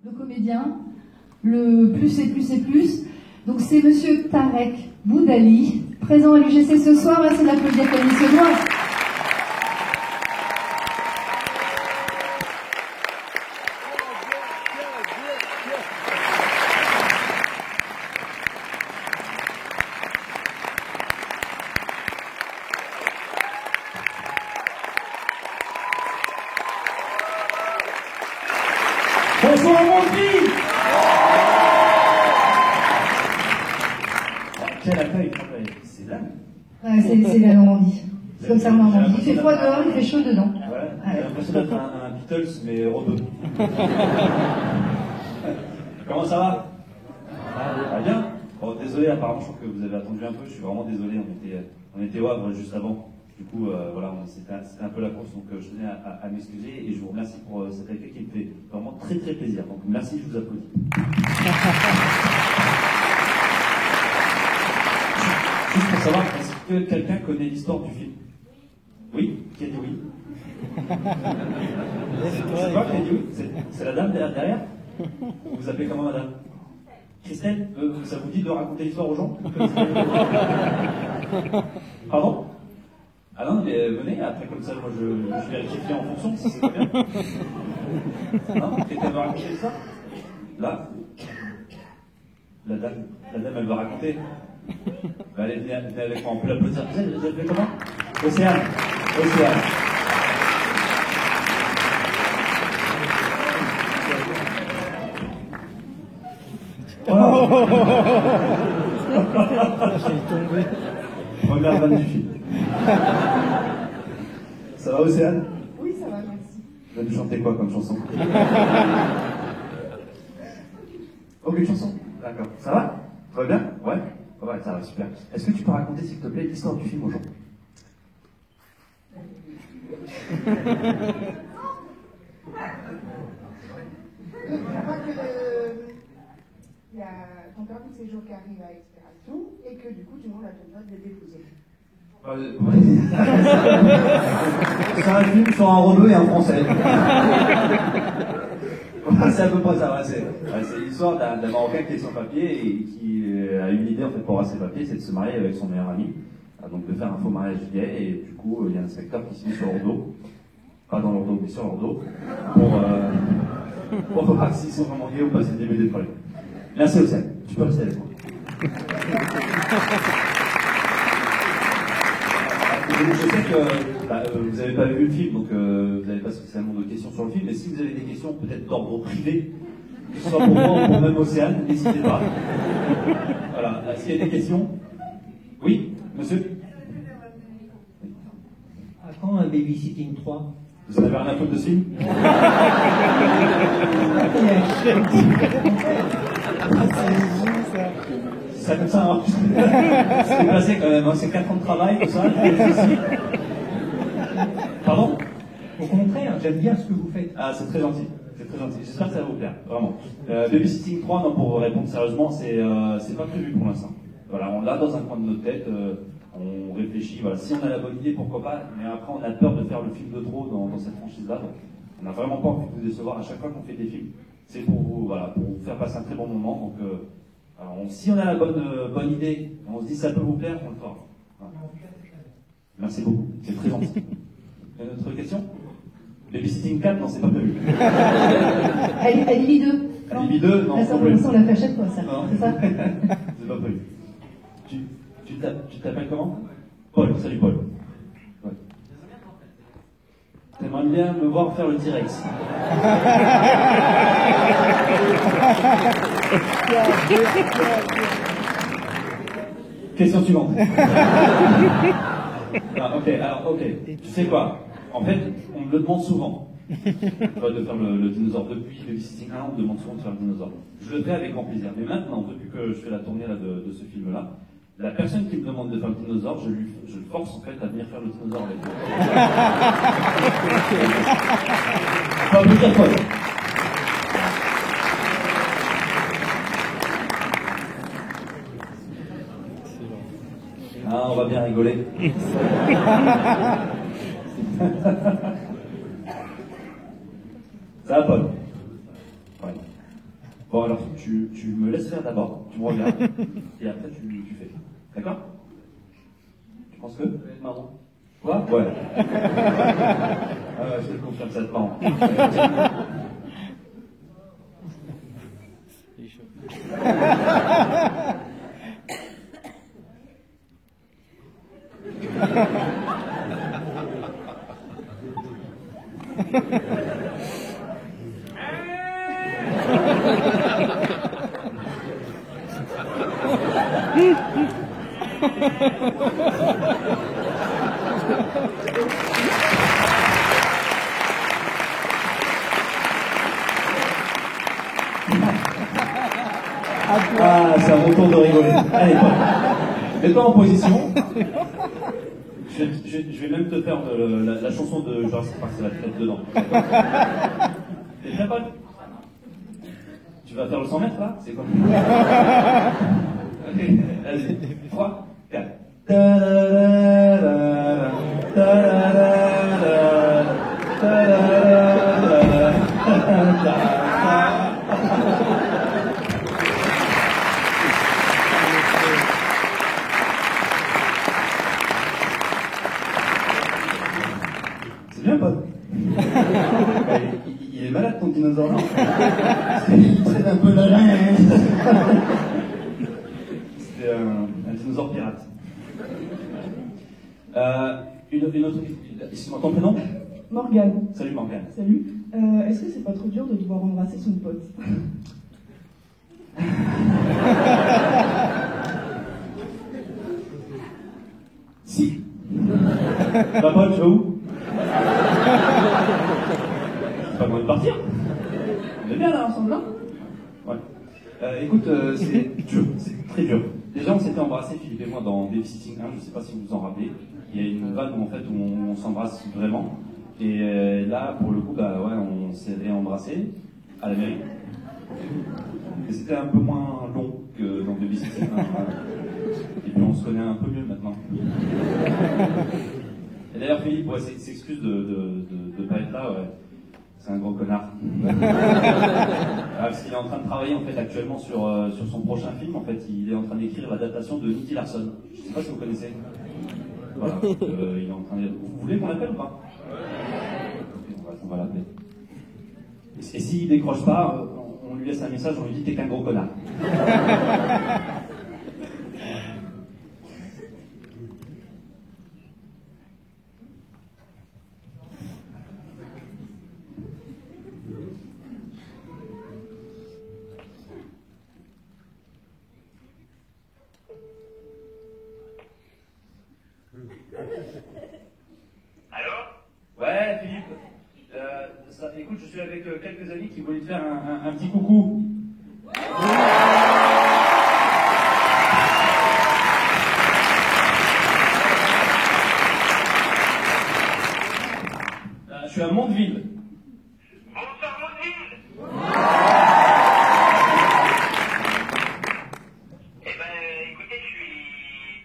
le comédien, le plus et plus et plus. Donc c'est monsieur Tarek Boudali, présent à l'UGC ce soir. Merci d'applaudir Camille Senois. Bonsoir Monty. Quel accueil, c'est là. Ouais, c'est la Normandie. C'est comme ça en Normandie. Il fait froid dehors, il fait chaud dedans. Ouais, j'ai l'impression d'être un Beatles, mais rodeux. Comment ça va? Ah, bien. Bon, désolé, apparemment, je trouve que vous avez attendu un peu. Je suis vraiment désolé. On était au Havre juste avant. Du coup, voilà, c'était un peu la course, donc je tenais à m'excuser et je vous remercie pour cet accueil qui me fait vraiment très très plaisir. Donc merci, je vous applaudis. Juste pour savoir, est-ce que quelqu'un connaît l'histoire du film? Oui? Qui a dit oui? C'est quoi qui a dit oui? C'est la dame derrière? Vous vous appelez comment, madame? Christelle? Ça vous dit de raconter l'histoire aux gens? Pardon? Ah non, mais venez, après comme ça, moi je vérifie en fonction si c'est bien. Non, quelqu'un va raconter ça? Là? La dame, elle va raconter. Bah, allez, venez avec moi, on peut l'applaudir. Vous appelez comment? Océane. Océane. Oh. Première vanne du film. Ça va, Océane? Oui, ça va, merci. Tu vas nous chanter quoi comme chanson? Aucune chanson? D'accord. Ça va? Tout va bien? Ouais? Ouais, ça va, super. Est-ce que tu peux raconter, s'il te plaît, l'histoire du film aux gens? Il y a ton permis de séjour qui arrive à expiration et que du coup tu demandes à ton pote de l'épouser. C'est un film sur un Renault et un Français. C'est à peu près ça. C'est l'histoire d'un Marocain qui est sans papier et qui a une idée en fait pour avoir ses papiers, c'est de se marier avec son meilleur ami, donc de faire un faux mariage gay. Et du coup, il y a un inspecteur qui se met sur leur dos, pas dans leur dos, mais sur leur dos, pour voir s'ils sont vraiment gays ou pas. C'est le début des problèmes. Merci Océane. Tu peux rester avec moi. Je sais que vous n'avez pas vu le film, donc vous n'avez pas spécialement de questions sur le film, mais si vous avez des questions peut-être d'ordre privé, que ce soit pour moi ou pour même Océane, n'hésitez pas. Voilà, est-ce qu'il y a des questions? Oui, monsieur? À quand un Babysitting 3? Vous en avez rien à foutre de ce film? Ça comme ça marche. C'est passé quand même, hein. C'est 4 ans de travail, tout ça. Pardon? Au contraire, j'aime bien ce que vous faites. Ah, c'est très gentil. C'est très gentil. J'espère que ça va vous plaire, vraiment. Babysitting 3, non, pour répondre sérieusement, c'est pas prévu pour l'instant. Voilà, on l'a dans un coin de notre tête. On réfléchit. Voilà, si on a la bonne idée, pourquoi pas. Mais après, on a peur de faire le film de trop dans cette franchise-là. Donc, on n'a vraiment pas envie de vous décevoir à chaque fois qu'on fait des films. C'est pour vous, voilà, pour vous faire passer un très bon moment. Donc, si on a la bonne idée, on se dit ça peut vous plaire, on le fera. Voilà. Merci beaucoup. C'est très gentil. Il y a une autre question? Babysitting 4, non, c'est pas prévu. Alibi 2. Alibi 2, non. Ça, on la fait à chaque fois, ça. C'est ça? C'est pas prévu. Tu t'appelles comment? Paul, salut Paul. Ouais. T'aimerais bien me voir faire le T-Rex. Question suivante. Ok, tu sais quoi? En fait, on me le demande souvent. De faire le dinosaure. Depuis Babysitting 1, on me demande souvent de faire le dinosaure. Je le fais avec grand plaisir. Mais maintenant, depuis que je fais la tournée là, de ce film-là, la personne qui me demande de faire le dinosaure, je le force en fait à venir faire le dinosaure avec moi. Faut applaudir Paul. Ah, on va bien rigoler. Ça va, Paul? Ouais. Bon, alors tu me laisses faire d'abord, tu me regardes, et après tu fais. D'accord? Tu penses que marrant? Quoi? Ouais. Ah ouais, je te confirme, ça va être marrant. Ah, c'est un bon tour de rigoler. Allez, mets-toi en position. Je vais même te faire la chanson de Jurassic Park, ça va te mettre dedans. T'es prêt, Paul? Tu vas faire le 100 mètres là? C'est quoi? Ok, vas-y. 3, 4. C'est bien, Paul. Il est malade ton dinosaure là. Il traite un peu la laine. C'était un dinosaure pirate. Une autre. Excuse-moi, ton prénom? Morgane. Salut Morgane. Salut. Est-ce que c'est pas trop dur de devoir embrasser son pote? Si. Bah Paul, tu vas où? C'est pas loin de partir. On est bien là ensemble là? Ouais. Écoute, c'est dur, c'est très dur. Déjà on s'était embrassés, Philippe et moi, dans Babysitting 1, je sais pas si vous vous en rappelez. Il y a une vanne où en fait on s'embrasse vraiment. Et là, pour le coup, bah ouais, on s'est réembrassés à la mairie. Et c'était un peu moins long que dans Babysitting 1. Et puis on se connaît un peu mieux maintenant. Et d'ailleurs, Philippe, ouais, s'excuse de pas être là, ouais. C'est un gros connard. Parce qu'il est en train de travailler en fait actuellement sur son prochain film. En fait, il est en train d'écrire l'adaptation de Nicky Larson. Je sais pas si vous connaissez. Voilà. Il est en train de... Vous voulez qu'on l'appelle ou pas? On va l'appeler. Et s'il décroche pas, on lui laisse un message, on lui dit t'es qu'un gros connard. Allô? Ouais, Philippe. Écoute, je suis avec quelques amis qui voulaient te faire un petit coucou. Je suis à Mondeville. Bonsoir, Mondeville. Eh ben, écoutez,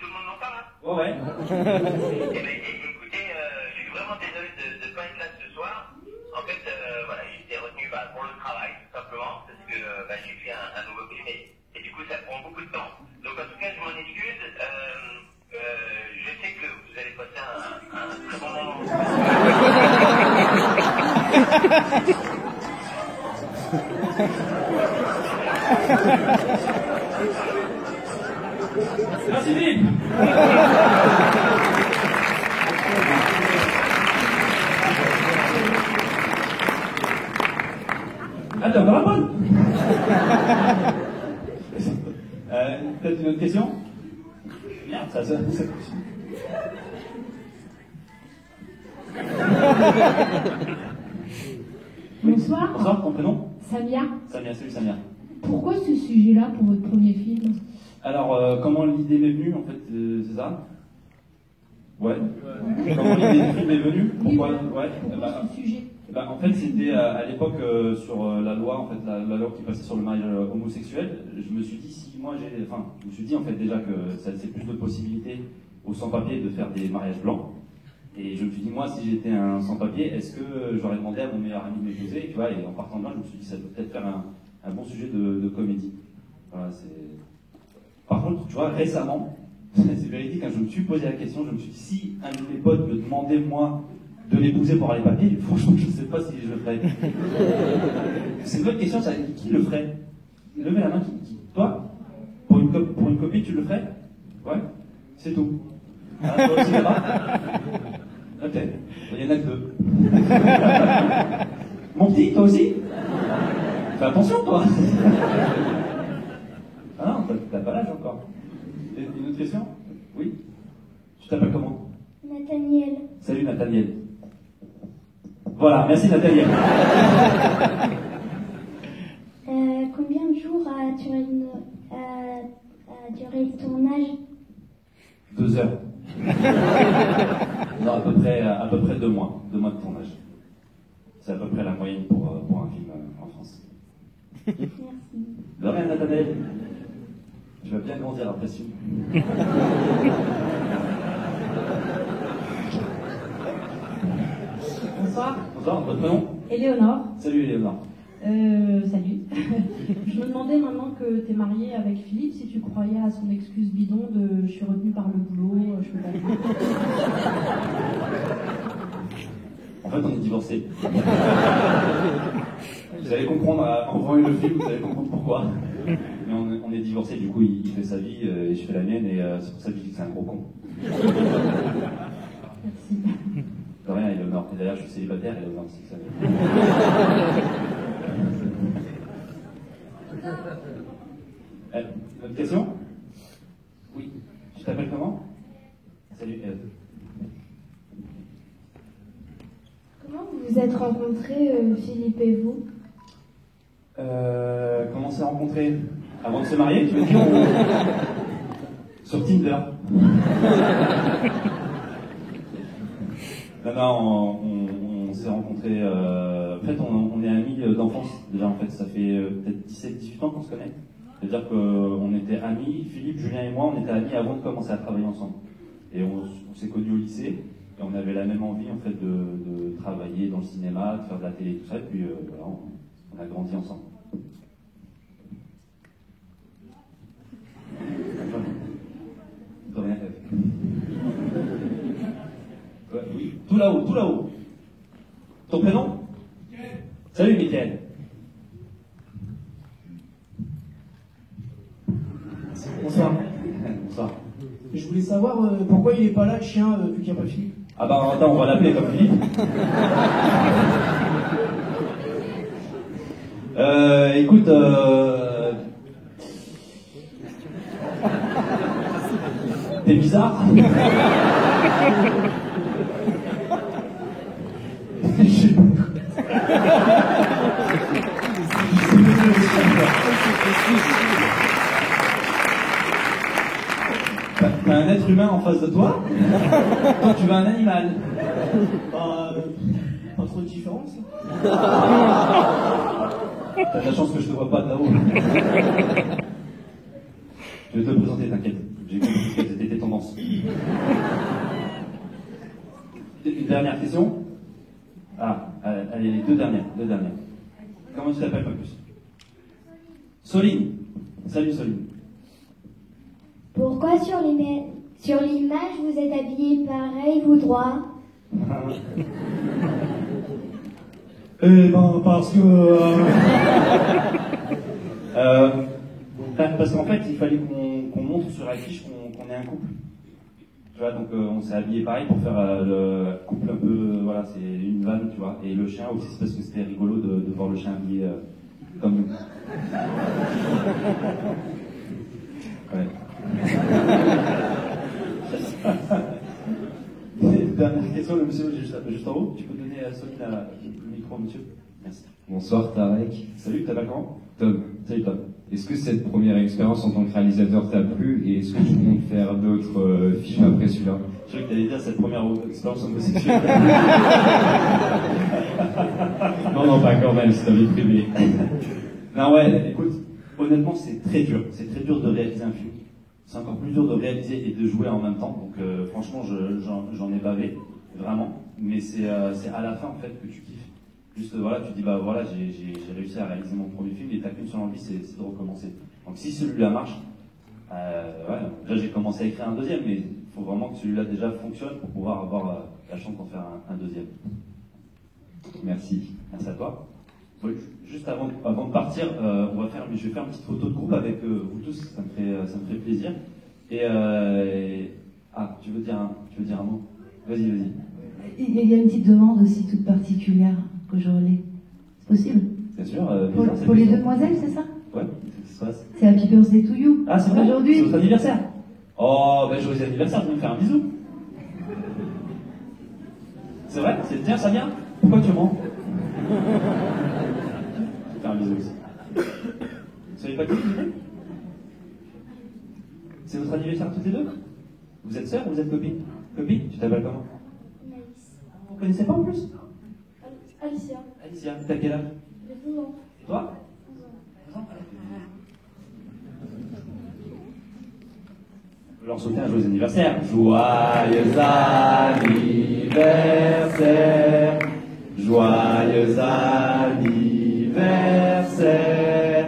tout le monde m'entend, là? Ouais, ouais. Eh ben, écoutez, je suis vraiment désolé de ne pas être là ce soir. En fait, voilà, j'ai été retenu pour le travail, tout simplement, parce que j'ai fait un nouveau film et du coup, ça prend beaucoup de temps. Donc, en tout cas, je m'en excuse. Je sais que vous allez passer un très bon moment. Merci, Philippe. Ah, t'as pas la bonne. Peut-être une autre question? Merde, ça. Bonsoir. Bonsoir, ton prénom? Samia. Samia, salut Samia. Pourquoi ce sujet-là pour votre premier film? Alors, comment l'idée m'est venue, en fait, c'est ça? Ouais. Comment l'idée du film est venue? Pourquoi? Ouais. Pourquoi ce sujet? En fait, c'était à l'époque sur la loi, en fait, la loi qui passait sur le mariage homosexuel. Je me suis dit, je me suis dit en fait déjà que ça laissait plus de possibilités aux sans-papiers de faire des mariages blancs. Et je me suis dit, moi, si j'étais un sans-papier, est-ce que j'aurais demandé à mon meilleur ami de m'épouser, tu vois, et en partant de là, je me suis dit, ça peut peut-être faire un bon sujet de comédie. Voilà, par contre, tu vois, récemment, c'est véridique, quand je me suis posé la question, je me suis dit, si un de mes potes me demandait, moi, de l'épouser pour aller papier, franchement, je ne sais pas si je le ferais. C'est une bonne question, ça. Qui le ferait? Levez la main, toi? Pour une copine, tu le ferais? Ouais? C'est tout. Ah, toi aussi, là-bas? Ok. Il y en a que 2. Mon petit, toi aussi? Fais attention, toi. Ah non, t'as pas l'âge encore. Une autre question? Oui? Tu t'appelles comment? Nathaniel. Salut Nathaniel. Voilà, merci Nathaniel. Combien de jours a duré le tournage? 2 heures. Non, à peu près 2 mois. 2 mois de tournage. C'est à peu près la moyenne pour un film en France. Merci. De rien, Nathaniel. Je vais bien grandir après ce film. Bonsoir. Bonsoir, votre prénom? Éléonore. Salut Éléonore. Salut. Je me demandais maintenant que tu es mariée avec Philippe si tu croyais à son excuse bidon de je suis retenue par le boulot, je peux pas le faire. En fait, on est divorcés. Vous allez comprendre, en voyant le film, vous allez comprendre pourquoi. Mais on est divorcés, du coup, il fait sa vie et je fais la mienne, et c'est pour ça que je dis que c'est un gros con. Merci. De rien, Éléonore. Et d'ailleurs, je suis célibataire, Éléonore, c'est ça. Une autre question? Oui. Tu t'appelles comment? Salut, Eve. Comment vous vous êtes rencontrés, Philippe et vous? Comment on s'est rencontrés? Avant de se marier, tu veux dire? Sur Tinder. Non, on s'est rencontrés. En fait, on est amis d'enfance. Déjà, en fait, ça fait peut-être 17-18 ans qu'on se connaît. C'est-à-dire qu'on était amis, Philippe, Julien et moi, on était amis avant de commencer à travailler ensemble. Et on s'est connus au lycée, et on avait la même envie, en fait, de travailler dans le cinéma, de faire de la télé, tout ça, et puis voilà, on a grandi ensemble. De rien, Eve. Ouais, oui, tout là-haut, tout là-haut. Ton prénom? Salut, Mickaël. Bonsoir. Bonsoir. Je voulais savoir pourquoi il n'est pas là, le chien, vu qu'il n'y a pas de Philippe. Ah bah attends, on va l'appeler comme Philippe. Écoute, t'es bizarre. T'as un être humain en face de toi? Toi, tu veux un animal? Pas trop de différence. T'as de la chance que je te vois pas de là-haut. Je vais te le présenter, t'inquiète. J'ai compris quelles étaient tes tendances. Une dernière question? Ah, allez, les deux dernières. Comment tu t'appelles, pas plus? Soline. Salut, Soline. Pourquoi sur l'image vous êtes habillés pareil, vous trois? Eh ben, parce que... Parce qu'en fait, il fallait qu'on montre sur l'affiche qu'on est un couple. Tu vois, donc on s'est habillé pareil pour faire le couple un peu... voilà, c'est une vanne, tu vois. Et le chien aussi, c'est parce que c'était rigolo de voir le chien habillé comme nous. Ouais. Dernière question, le monsieur juste en haut. Tu peux donner à Soline le micro, monsieur? Merci. Bonsoir Tarek. Salut, t'appelles comment? Tom. Salut Tom. Est-ce que cette première expérience en tant que réalisateur t'a plu et est-ce que tu comptes faire d'autres films après celui-là? Je croyais que t'allais dire cette première expérience homosexuelle. Non, pas quand même, c'est ta vie privée. Non, ouais, écoute, honnêtement, c'est très dur. C'est très dur de réaliser un film. C'est encore plus dur de réaliser et de jouer en même temps. Donc, franchement, j'en ai bavé, vraiment. Mais c'est à la fin, en fait, que tu kiffes. Juste, voilà, tu dis, bah voilà, j'ai réussi à réaliser mon premier film, et ta qu'une seule envie, c'est de recommencer. Donc si celui-là marche, ouais, déjà j'ai commencé à écrire un deuxième, mais il faut vraiment que celui-là déjà fonctionne pour pouvoir avoir la chance d'en faire un deuxième. Merci. Merci à toi. Oui, juste avant de partir, je vais faire une petite photo de groupe avec vous tous, ça me fait plaisir. Et tu veux dire un mot? Vas-y. Il y a une petite demande aussi toute particulière que je relais. C'est possible? Bien sûr. Pour les demoiselles, c'est ça? Ouais, qu'est-ce qui se passe? C'est Happy Birthday to you. Ah, c'est vrai? Aujourd'hui. C'est votre anniversaire? Oh, ben joyeux anniversaire, tu veux me faire un bisou? C'est vrai? Tiens, ça vient? Pourquoi tu mens? Je vais faire un bisou aussi. Vous savez pas qui c'est? C'est votre anniversaire toutes les deux? Vous êtes sœurs ou vous êtes copines? Copine? Tu t'appelles comment? Naïs. Vous connaissez pas en plus? Alicia. Alicia, t'as quel âge? J'ai 12 ans. Et toi? 11 ans. Je leur souhaiter un joyeux anniversaire. Joyeux anniversaire. Joyeux anniversaire.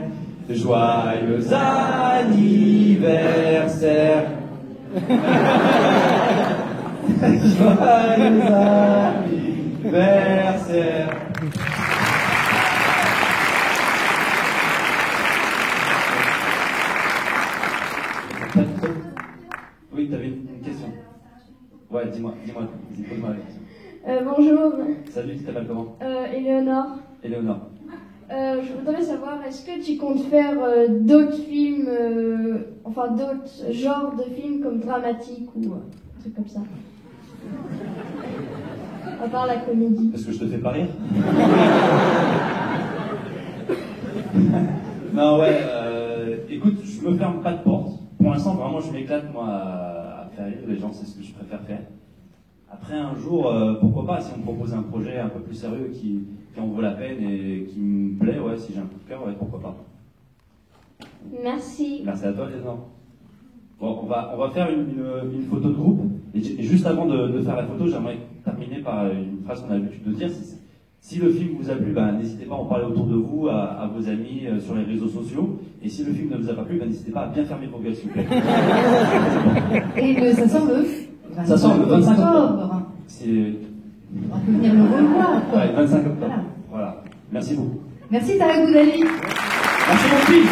Joyeux anniversaire. Joyeux anniversaire. Oui, tu avais une question. Ouais, dis-moi la question. Bonjour. Salut, tu t'appelles comment? Éléonore. Éléonore. Je voudrais savoir, est-ce que tu comptes faire d'autres films, d'autres genres de films comme dramatiques ou un truc comme ça? À part la comédie. Est-ce que je te fais pas rire? Non, ouais, écoute, je me ferme pas de porte. Pour l'instant, vraiment, je m'éclate, moi, à faire rire les gens, c'est ce que je préfère faire. Après, un jour, pourquoi pas, si on me propose un projet un peu plus sérieux qui en vaut la peine et qui me plaît, ouais, si j'ai un coup de cœur, ouais, pourquoi pas. Merci. Merci à toi, Léonore. Bon, on va faire une photo de groupe. Et juste avant de faire la photo, j'aimerais terminer par une phrase qu'on a l'habitude de dire. Si le film vous a plu, n'hésitez pas à en parler autour de vous, à vos amis, sur les réseaux sociaux. Et si le film ne vous a pas plu, n'hésitez pas à bien fermer vos gueules, s'il vous plaît. Et ça sort le 25 ça sort le 25 octobre. On peut venir le revoir. Ouais, 25 octobre. Voilà. Merci beaucoup. Merci Tarek Boudali. Merci mon fils.